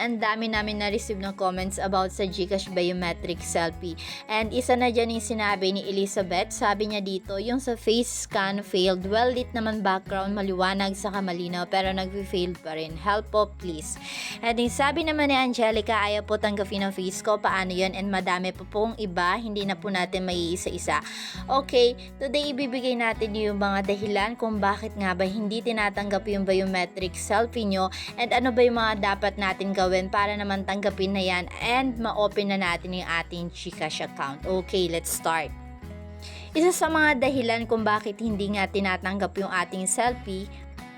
Ang dami namin na-receive ng comments about sa GCash biometric selfie. And isa na dyan yung sinabi ni Elizabeth. Sabi niya dito, yung sa face scan failed. Well lit naman background, maliwanag sa malinaw, pero nag-fail pa rin. Help po please. And yung sabi naman ni Angelica, ayaw po tanggapin ang face ko. Paano yun? And madami po pong iba. Hindi na po natin may isa-isa. Okay, today ibibigay natin yung mga dahilan kung bakit nga ba hindi tinatanggap yung biometric selfie nyo. And ano ba yung mga dapat natin gawin para naman tanggapin na yan and ma-open na natin yung ating GCash account. Okay, let's start. Isa sa mga dahilan kung bakit hindi nga tinatanggap yung ating selfie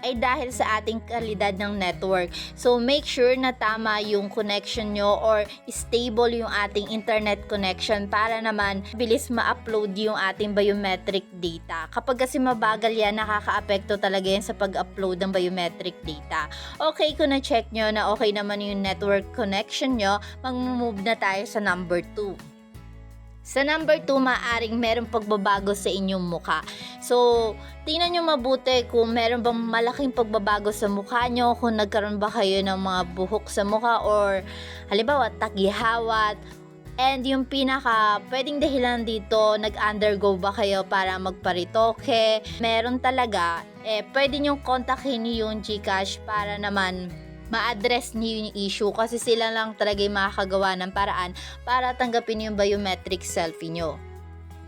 ay dahil sa ating kalidad ng network. So make sure na tama yung connection nyo or stable yung ating internet connection para naman bilis ma-upload yung ating biometric data. Kapag kasi mabagal yan, nakaka-apekto talaga yan sa pag-upload ng biometric data. Okay, kung na-check nyo na okay naman yung network connection nyo, mag-move na tayo sa number 2. Sa number 2, maaring merong pagbabago sa inyong mukha. So, tingnan nyo mabuti kung meron bang malaking pagbabago sa mukha nyo, kung nagkaroon ba kayo ng mga buhok sa mukha or halimbawa taghihawat. And yung pinaka pwedeng dahilan dito, nag-undergo ba kayo para magparitoke? Meron talaga, pwede nyong kontakin yung GCash para naman ma-address niyo yung issue kasi sila lang talaga yung makakagawa ng paraan para tanggapin yung biometric selfie nyo.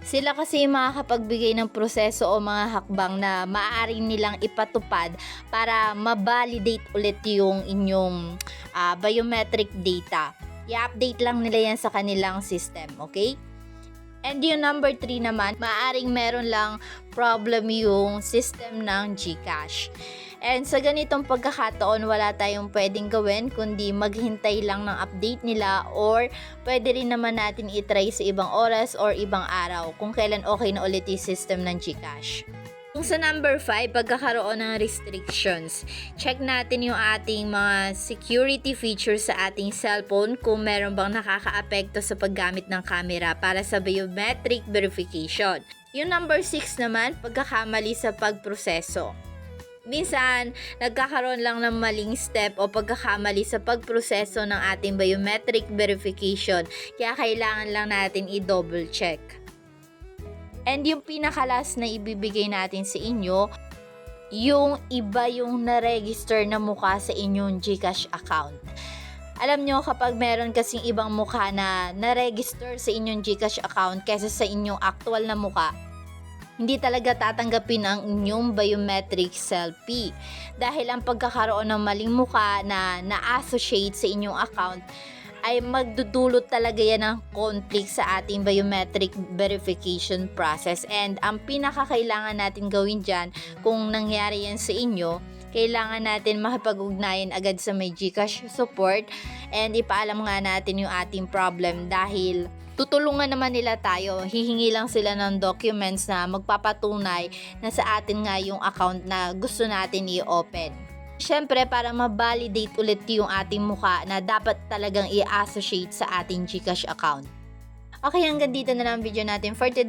Sila kasi yung makakapagbigay ng proseso o mga hakbang na maaari nilang ipatupad para ma-validate ulit yung inyong biometric data. I-update lang nila yan sa kanilang system, okay? And yung number 3 naman, maaaring meron lang problem yung system ng GCash. And sa ganitong pagkakataon, wala tayong pwedeng gawin kundi maghintay lang ng update nila or pwede rin naman natin itry sa ibang oras or ibang araw kung kailan okay na ulit yung system ng GCash. Kung sa number 5, pagkakaroon ng restrictions, check natin yung ating mga security features sa ating cellphone kung meron bang nakakaapekto sa paggamit ng camera para sa biometric verification. Yung number 6 naman, pagkakamali sa pagproseso. Minsan, nagkakaroon lang ng maling step o pagkakamali sa pagproseso ng ating biometric verification, kaya kailangan lang natin i-double check. And yung pinakalas na ibibigay natin sa inyo, yung iba yung na-register na mukha sa inyong GCash account. Alam nyo, kapag meron kasing ibang mukha na na-register sa inyong GCash account kaysa sa inyong actual na mukha, hindi talaga tatanggapin ang inyong biometric selfie. Dahil ang pagkakaroon ng maling mukha na na-associate sa inyong account ay magdudulot talaga yan ng conflict sa ating biometric verification process. And ang pinakakailangan natin gawin dyan, kung nangyari yan sa inyo, kailangan natin makipag-ugnayan agad sa may GCash support and ipaalam nga natin yung ating problem dahil tutulungan naman nila tayo. Hihingi lang sila ng documents na magpapatunay na sa atin nga yung account na gusto natin i-open. Siyempre, para ma-validate ulit yung ating mukha na dapat talagang i-associate sa ating GCash account. Okay, hanggang dito na lang ang video natin for today.